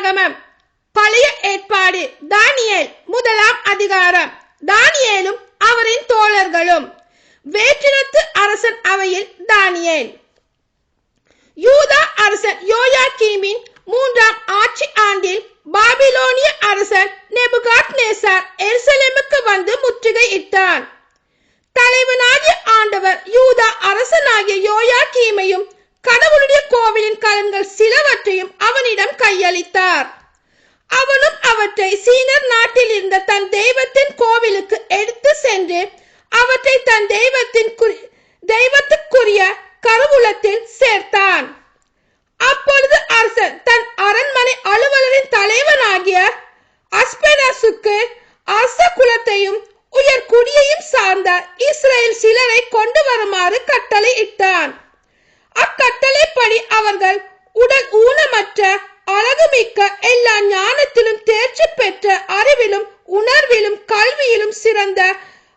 ஆகமம். பழைய ஏற்பாடு. தானியேல் முதலாம் அதிகாரம். தானியேலும் அவரின் தோழர்களும். வேற்றினத்து அரசன் அவையில் தானியேல். யூதா அரசன் யோயாக்கீமின் 3ஆம் ஆட்சி ஆண்டில் பாபிலோனிய அரசன் நேபுகாத்நேசார் எருசலேமுக்கு வந்து முற்றுகையிட்டான். தலைவனாகிய ஆண்டவர் யூதா அரசனாகிய யோயாக்கீமையும் கடவுளுடைய கோவிலின் கலன்கள் சிலவற்றையும் அவனிடம் கையளித்தார். அவனும் அவற்றை சீனர் நாட்டில் இருந்த தன் தெய்வத்தின் கோவிலுக்கு எடுத்து சென்று அவற்றை தன் தெய்வத்துக்குரிய கருவூலத்தில் சேர்த்தான். அப்பொழுது அரசன் தன் அரண்மனை அலுவலரின் தலைவனாகிய அஸ்பெனாசுக்கு அரச குலத்தையும் உயர் குடியையும் சார்ந்த இஸ்ரேல் சிலரை கொண்டு வருமாறு கட்டளை இட்டான். அக்கட்டளைப்படி அவர்கள் உடல் ஊனமற்ற, அழகுமிக்க, எல்லா ஞானத்திலும் தேர்ச்சி பெற்ற, அறிவிலும் உணர்விலும் கல்வியிலும் சிறந்த,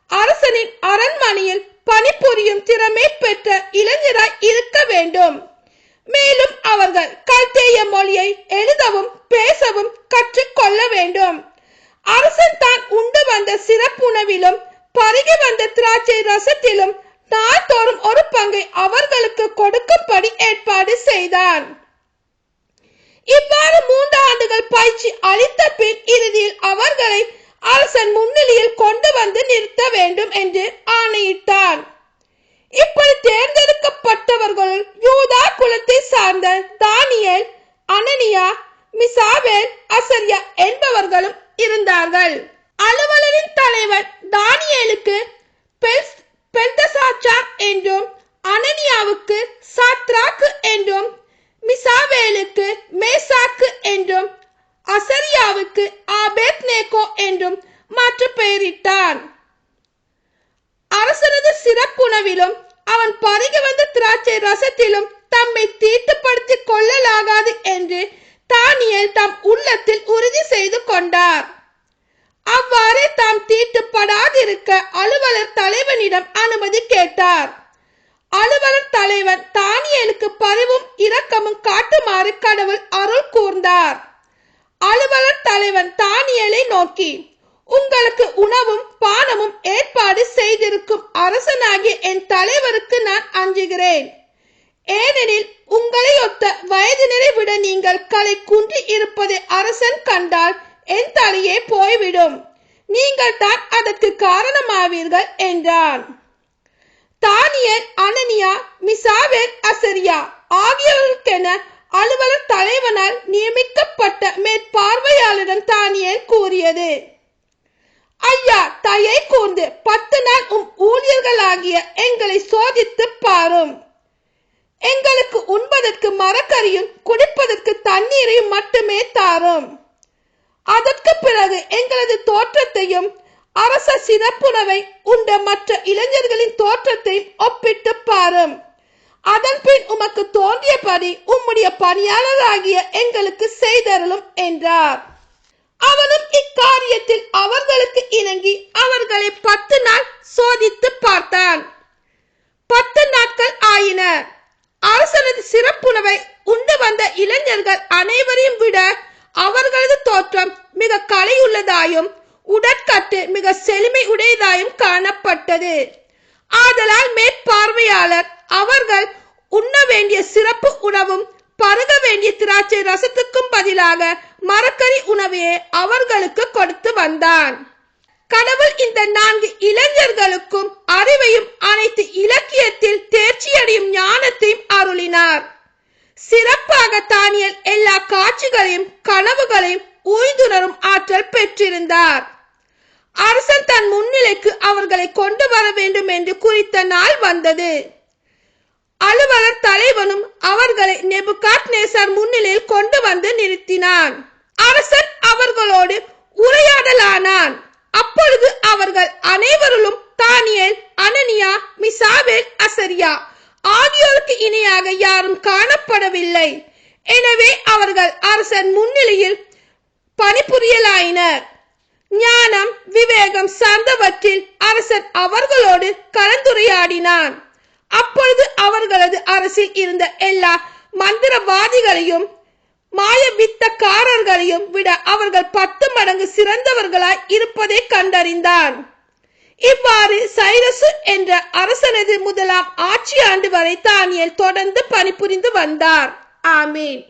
அரசனின் அரண்மனையில் பணிபுரியும் திறமை பெற்ற இளைஞராய் இருக்க வேண்டும். மேலும் அவர்கள் கல்தேய மொழியை எழுதவும் பேசவும் கற்றுக்கொள்ள வேண்டும். அரசன் தான் உண்டு வந்த சிறப்புணவிலும் பருகி வந்த திராட்சை ரசத்திலும் நாள்தோறும் ஒரு பங்கை அவர்களுக்கு கொடுக்கும்படி ஏற்பாடு செய்தான். இவ்வாறு 3 ஆண்டுகள் பயிற்சி அளித்த பின் இறுதியில் அவர்களை அரசன் முன்னிலையில் கொண்டு வந்து நிறுத்த வேண்டும் என்று ஆணையிட்டான். இப்படி தேர்ந்தெடுக்கப்பட்டவர்கள் யூதா குலத்தை சார்ந்த தானியேல், அனனியா, மிசாவேல், அசரியா என்பவர்களும் இருந்தார்கள். அலுவலரின் தலைவர் தானியேலுக்கு பெல்தசாச்சார் என்றும், அனனியாவுக்கு சாத்ராக்கு என்றும், மிசாவேலுக்கு மேசாக்கு என்றும், அசரியாவுக்கு ஆபேத்நேகோ என்றும் மாற்று பெயரிட்டான். அரசனது சிறப்புணவிலும் அவன் பருகி வந்த திராட்சை ரசத்திலும் தம்மை தீட்டுப்படுத்திக் கொள்ளலாகாது என்று தானியேல் தம் உள்ளத்தில் உறுதி செய்து கொண்டார். அவ்வாறே தாம் தீட்டுப்படாதிருக்க அலுவலர் தலைவனிடம் அனுமதி கேட்டார். அலுவலர் தலைவன் தானியேலுக்கு பரிவும் இரக்கமும் காட்டுமாறு கடவுள் அருள் கூர்ந்தார். அலுவலர் தலைவன் தானியேலை நோக்கி, உங்களுக்கு உணவும் பானமும் ஏற்பாடு செய்திருக்கும் அரசனாகிய என் தலைவருக்கு நான் அஞ்சுகிறேன். ஏனெனில் உங்களை ஒத்த வயதினரை விட நீங்கள் களை குன்றி இருப்பதை அரசன் கண்டால் என் தலையே போய்விடும். நீங்கள் தான் அதற்கு காரணமாவீர்கள் என்றான். தானியேல், அனனியா, மிசாவேல், அசரியா ஆகியோருக்கென அலுவலர் தலைவனால் நியமிக்கப்பட்ட மேற்பார்வையாளரிடம் தானியேல் கூறியது, ஐயா, தயை கூர்ந்து 10 நாள் ஊழியர்களாகிய எங்களை சோதித்து பாரும். எங்களுக்கு உண்பதற்கு மரக்கறியும் குடிப்பதற்கு தண்ணீரையும் மட்டுமே தாரும். அதற்கு பிறகு எங்களது தோற்றத்தையும் அரச சிறப்புணவை உண்ட மற்ற இளைஞர்களின் தோற்றத்தையும் ஒப்பிட்டு பாரும். அதன் பின் உமக்கு தோன்றியபடி உம்முடைய பணியாளராகிய எங்களுக்கு செய்தருளும் என்றார். அவனும் இக்காரியத்தில் அவர்களுக்கு இணங்கி அவர்களை 10 நாள் சோதித்து பார்த்தான். 10 நாட்கள் ஆயின. அரசனது சிறப்புணவை உண்டு வந்த இளைஞர்கள் அனைவரையும் விட அவர்களது தோற்றம் மிக கலையுள்ளதாயும் உடற்கட்டு மிக செழுமை உடையதாயும் காணப்பட்டது. ஆதலால் மேற்பார்வையாளர் அவர்கள் உண்ண வேண்டிய சிறப்பு உணவும் பருக வேண்டிய திராட்சை ரசத்துக்கும் பதிலாக மரக்கறி உணவையே அவர்களுக்கு கொடுத்து வந்தான். கடவுள் இந்த 4 இளைஞர்களுக்கும் அறிவையும் அனைத்து இலக்கியத்தில் தேர்ச்சியடையும் ஞானத்தையும் அருளினார். சிறப்பாக தானியேல் எல்லா காட்சிகளையும் கனவுகளையும் உய்துணரும் ஆற்றல் பெற்றிருந்தார். அரசன் தன் முன்னிலைக்கு அவர்களை கொண்டு வர வேண்டும் என்று குறித்த நாள் வந்தது. அலுவலர் தலைவனும் அவர்களை நேபுகாத்நேசார் முன்னிலையில் கொண்டு வந்து நிறுத்தினான். அரசன் அவர்களோடு உரையாடலானான். அப்பொழுது அவர்கள் அனைவரிலும் தானியேல், அனனியா, மிசாவேல், அசரியா ஆகியோருக்கு இணையாக யாரும் காணப்படவில்லை. எனவே அவர்கள் அரசன் முன்னிலையில் பணிபுரியலாயினர். ஞானம், விவேகம் சார்ந்தவற்றில் அரசன் அவர்களோடு கலந்துரையாடினான். அப்பொழுது அவர்களது அரசில் இருந்த எல்லா மந்திரவாதிகளையும் மாய வித்தக்காரர்களையும் விட அவர்கள் 10 மடங்கு சிறந்தவர்களாய் இருப்பதை கண்டறிந்தான். இவ்வாறு சைரசு என்ற அரசனது முதலாம் ஆட்சி ஆண்டு வரை தானியேல் தொடர்ந்து பணிபுரிந்து வந்தார். ஆமீன்.